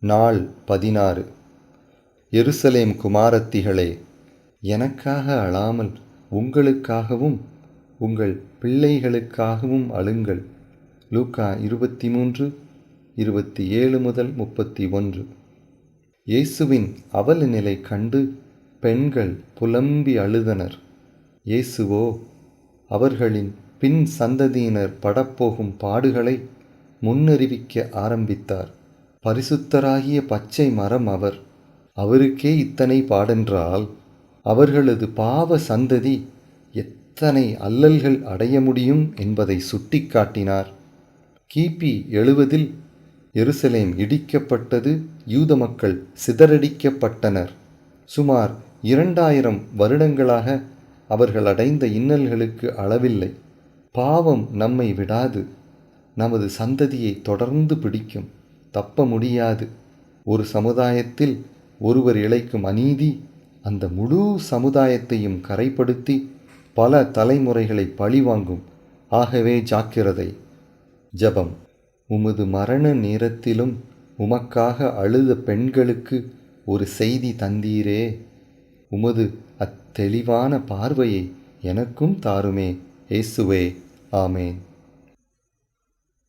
நாள் 16. எருசலேம் குமாரத்திகளே, எனக்காக அழாமல் உங்களுக்காகவும் உங்கள் பிள்ளைகளுக்காகவும் அழுங்கள். லூக்கா 23:27-31. இயேசுவின் அவலநிலை கண்டு பெண்கள் புலம்பி அழுதனர். இயேசுவோ அவர்களின் பின் சந்ததியினர் படப்போகும் பாடுகளை முன்னறிவிக்க ஆரம்பித்தார். பரிசுத்தராகிய பச்சை மரம் அவர். அவருக்கே இத்தனை பாடென்றால் அவர்களது பாவ சந்ததி எத்தனை அல்லல்கள் அடைய முடியும் என்பதை சுட்டிக்காட்டினார். கிபி 70 எருசலேம் இடிக்கப்பட்டது. யூத மக்கள் சிதறடிக்கப்பட்டனர். சுமார் 2000 வருடங்களாக அவர்கள் அடைந்த இன்னல்களுக்கு அளவில்லை. பாவம் நம்மை விடாது. நமது சந்ததியை தொடர்ந்து பிடிக்கும். தப்ப முடியாது. ஒரு சமுதாயத்தில் ஒருவர் இழைக்கும் அநீதி அந்த முழு சமுதாயத்தையும் கரைப்படுத்தி பல தலைமுறைகளை பழிவாங்கும். ஆகவே ஜாக்கிரதை. ஜெபம். உமது மரண நேரத்திலும் உமக்காக அழுத பெண்களுக்கு ஒரு செய்தி தந்தீரே. உமது அத்தெளிவான பார்வையை எனக்கும் தாருமே. இயேசுவே, ஆமேன்.